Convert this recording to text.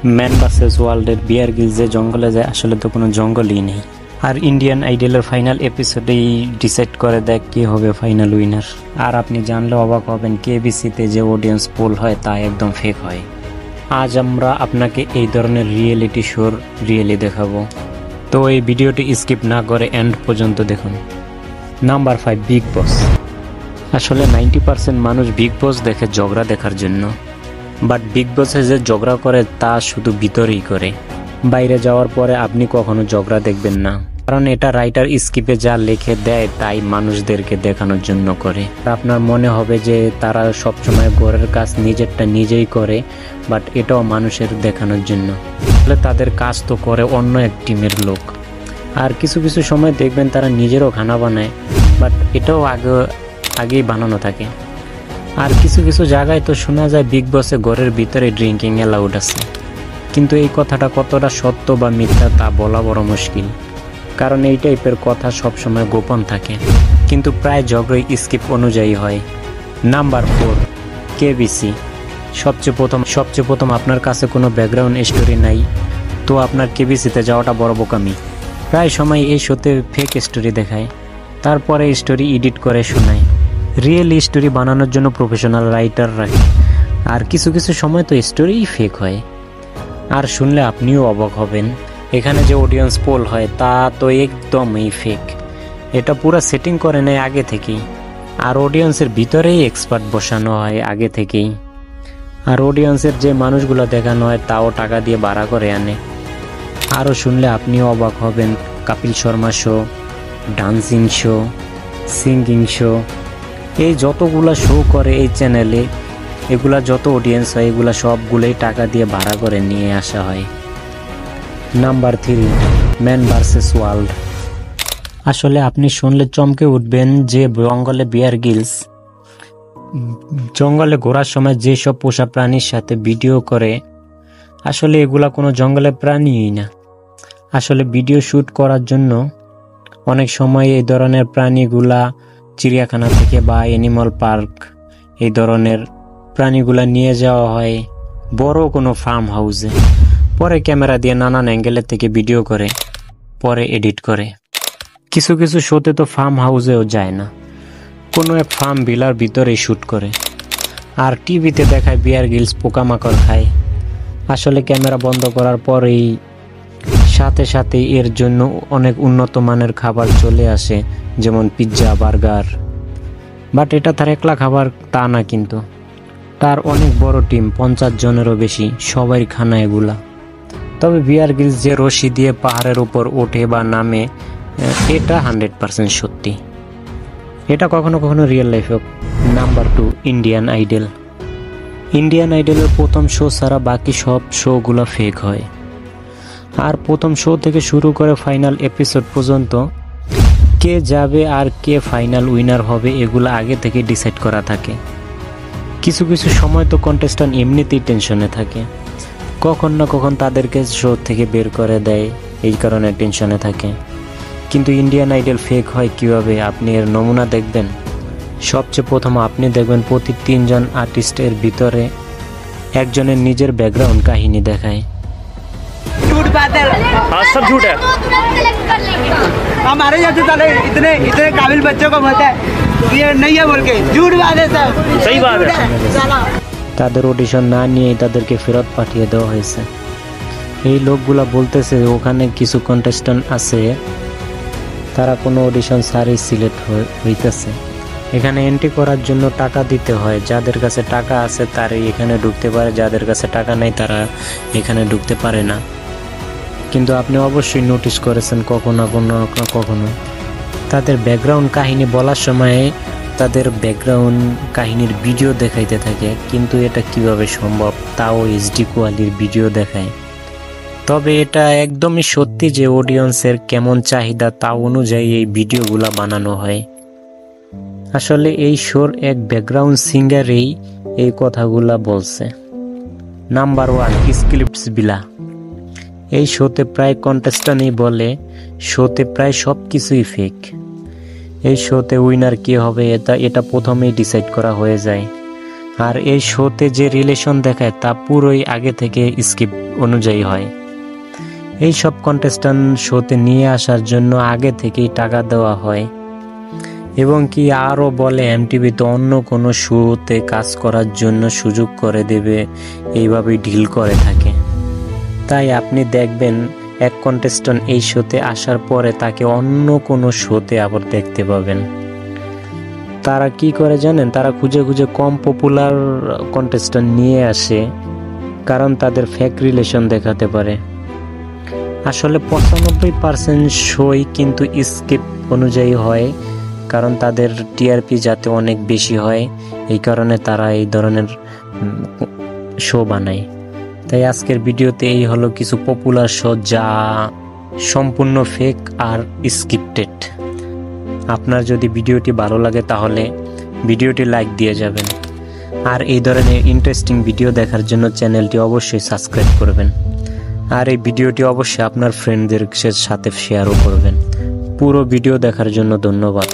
Man versus ওয়ার্ল্ডের Bear Grylls যে জঙ্গলে যায়, আসলে তো কোনো জঙ্গলই নেই। আর ইন্ডিয়ান আইডলের ফাইনাল এপিসোডেই ডিসাইড করে দেয় কে হবে ফাইনাল উইনার। আর আপনি জানলে অবাক হবেন, কেবিসিতে যে অডিয়েন্স পোল হয় তা একদম ফেক হয়। আজ আমরা আপনাকে এই ধরনের রিয়েলিটি শোর রিয়েলি দেখাবো, তো এই ভিডিওটি স্কিপ না করে এন্ড পর্যন্ত দেখুন। নাম্বার 5, বিগ বস। আসলে 90% মানুষ বিগ বস দেখে ঝগড়া দেখার জন্য, বাট বিগ বসে যে ঝগড়া করে তা শুধু ভিতরেই করে, বাইরে যাওয়ার পরে আপনি কখনো ঝগড়া দেখবেন না, কারণ এটা রাইটার স্ক্রিপ্টে যা লিখে দেয় তাই মানুষদেরকে দেখানোর জন্য করে। আপনার মনে হবে যে তারা সবসময় ঘরের কাজ নিজেরটা নিজেই করে, বাট এটাও মানুষের দেখানোর জন্য। আসলে তাদের কাজ তো করে অন্য এক টিমের লোক। আর কিছু কিছু সময় দেখবেন তারা নিজেরও খানা বানায়, বাট এটাও আগেই বানানো থাকে। আর কিছু কিছু জায়গায় তো শোনা যায় বিগ বসে ঘরের ভিতরে ড্রিঙ্কিং অ্যালাউড আছে, কিন্তু এই কথাটা কতটা সত্য বা মিথ্যা তা বলা বড় মুশকিল, কারণ এই টাইপের কথা সবসময় গোপন থাকে, কিন্তু প্রায় ঝগড়াই স্ক্রিপ্ট অনুযায়ী হয়। Number 4, KBC. সবচেয়ে প্রথম আপনার কাছে কোনো ব্যাকগ্রাউন্ড স্টোরি নাই, তো আপনার কেবিসিতে যাওয়াটা বড় বোকামি। প্রায় সময় এই শোতে ফেক স্টোরি দেখায়, তারপরে স্টোরি এডিট করে শোনায়। রিয়েল স্টোরি বানানোর জন্য প্রফেশনাল রাইটার রাখে, আর কিছু কিছু সময় তো স্টোরিই ফেক হয়। আর শুনলে আপনিও অবাক হবেন, এখানে যে অডিয়েন্স পোল হয় তা তো একদমই ফেক। এটা পুরো সেটিং করে নেয় আগে থেকেই, আর অডিয়েন্সের ভিতরেই এক্সপার্ট বসানো হয় আগে থেকেই। আর অডিয়েন্সের যে মানুষগুলো দেখানো হয় তাও টাকা দিয়ে ভাড়া করে আনে। আরও শুনলে আপনিও অবাক হবেন, Kapil Sharma show, dancing show, singing show, এই যতগুলা শো করে এই চ্যানেলে, এগুলা যত অডিয়েন্স হয় এগুলা সবগুলোই টাকা দিয়ে ভাড়া করে নিয়ে আসা হয়। Number 3, man versus world. আসলে আপনি শুনলে চমকে উঠবেন যে জঙ্গলে বিয়ার গ্রিলস জঙ্গলে ঘোরার সময় যেসব পোষা প্রাণীর সাথে ভিডিও করে, আসলে এগুলা কোনো জঙ্গলের প্রাণীই না। আসলে ভিডিও শ্যুট করার জন্য অনেক সময় এই ধরনের প্রাণীগুলা চিড়িয়াখানা থেকে বা অ্যানিমাল পার্ক এই ধরনের প্রাণীগুলা নিয়ে যাওয়া হয় বড় কোনো ফার্ম হাউসে, পরে ক্যামেরা দিয়ে নানান অ্যাঙ্গেলের থেকে ভিডিও করে পরে এডিট করে। কিছু কিছু শোতে তো ফার্ম হাউসেও যায় না, কোনো এক ফার্ম ভিলার ভিতরেই শ্যুট করে। আর টিভিতে দেখায় বিয়ার গ্রিলস পোকামাকড় খায়। আসলে ক্যামেরা বন্ধ করার পরেই সাথে সাথে এর জন্য অনেক উন্নত মানের খাবার চলে আসে, যেমন পিৎজা, বার্গার। বাট এটা তার একলা খাবার তা না, কিন্তু তার অনেক বড় টিম, 50 জনেরও বেশি, সবাই খানা এগুলা। তবে বিয়ার গ্রিলস যে রশি দিয়ে পাহাড়ের উপর ওঠে বা নামে, এটা 100% সত্যি। এটা কখনো কখনো রিয়েল লাইফেও। Number 2, Indian Idol. ইন্ডিয়ান আইডলের প্রথম শো ছাড়া বাকি সব শোগুলো ফেক হয়। আর প্রথম শো থেকে শুরু করে ফাইনাল এপিসোড পর্যন্ত কে যাবে আর কে ফাইনাল উইনার হবে এগুলো আগে থেকে ডিসাইড করা থাকে। কিছু কিছু সময় তো কন্টেস্ট্যান্ট এমনিতেই টেনশনে থাকে, কখন না কখন তাদেরকে শো থেকে বের করে দেয়, এই কারণে টেনশনে থাকে। কিন্তু ইন্ডিয়ান আইডল ফেক হয় কিভাবে, আপনি এর নমুনা দেখবেন। সবচেয়ে প্রথম আপনি দেখবেন প্রতি 3 জন আর্টিস্টের ভিতরে একজনের নিজের ব্যাকগ্রাউন্ড কাহিনী দেখায়। झूठ बात है, हाँ सब झूठ है। हमारे यहाँ तो साले इतने इतने काबिल बच्चों को मत है, ये नहीं है बोल के झूठ बात है सब, सही बात है। साला তাদের অডিশন না নিয়েই তাদেরকে ফেরত পাঠিয়ে দেওয়া হয়েছে। এই লোকগুলা বলতেছে ওখানে কিছু কন্টেস্ট্যান্ট আছে তারা কোনো অডিশন ছাড়াই সিলেক্ট হইতেছে। এখানে এন্ট্রি করার জন্য টাকা দিতে হয়, যাদের কাছে টাকা আছে তারাই এখানে ঢুকতে পারে, যাদের কাছে টাকা নেই তারা এখানে ঢুকতে পারে না। কিন্তু আপনি অবশ্যই নোটিস করেছেন কখনো কখনো তাদের ব্যাকগ্রাউন্ড কাহিনী বলার সময় তাদের ব্যাকগ্রাউন্ড কাহিনীর ভিডিও দেখাইতে থাকে, কিন্তু এটা কিভাবে সম্ভব, তাও এইচডি কোয়ালিটির ভিডিও দেখায়। তবে এটা একদমই সত্যি যে অডিয়েন্সের কেমন চাহিদা তা অনুযায়ী এই ভিডিওগুলা বানানো হয়। আসলে এই শোর এক ব্যাকগ্রাউন্ড সিঙ্গারই এই কথাগুলা বলছে। নাম্বার 1, স্ক্রিপ্টস বিলা। এই শোতে প্রায় কন্টেস্ট্যান্টই বলে শোতে প্রায় সব কিছুই ফেক। এই শোতে উইনার কে হবে এটা প্রথমেই ডিসাইড করা হয়ে যায়। আর এই শোতে যে রিলেশন দেখায় তা পুরোই আগে থেকে স্ক্রিপ্ট অনুযায়ী হয়। এই সব কন্টেস্ট্যান্ট শোতে নিয়ে আসার জন্য আগে থেকেই টাকা দেওয়া হয় এবং কি আরও বলে এমটিভিতে অন্য কোনো শোতে কাজ করার জন্য সুযোগ করে দেবে, এইভাবেই ডিল করে থাকে। তাই আপনি দেখবেন এক কন্টেস্ট্যান্ট এই শোতে আসার পরে তাকে অন্য কোনো শোতে আবার দেখতে পাবেন। তারা কি করে জানেন, তারা খুঁজে খুঁজে কম পপুলার কন্টেস্ট্যান্ট নিয়ে আসে, কারণ তাদের ফেক রিলেশন দেখাতে পারে। আসলে 95% শোই কিন্তু স্ক্রিপ্ট অনুযায়ী হয়, কারণ তাদের টিআরপি যাতে অনেক বেশি হয়, এই কারণে তারা এই ধরনের শো বানায়। তাই আজকের ভিডিওতে এই হলো কিছু পপুলার শো যা সম্পূর্ণ ফেক আর স্ক্রিপ্টেড। আপনার যদি ভিডিওটি ভালো লাগে তাহলে ভিডিওটি লাইক দিয়ে যাবেন, আর এই ধরনের ইন্টারেস্টিং ভিডিও দেখার জন্য চ্যানেলটি অবশ্যই সাবস্ক্রাইব করবেন, আর এই ভিডিওটি অবশ্যই আপনার ফ্রেন্ডদের সাথে শেয়ারও করবেন। পুরো ভিডিও দেখার জন্য ধন্যবাদ।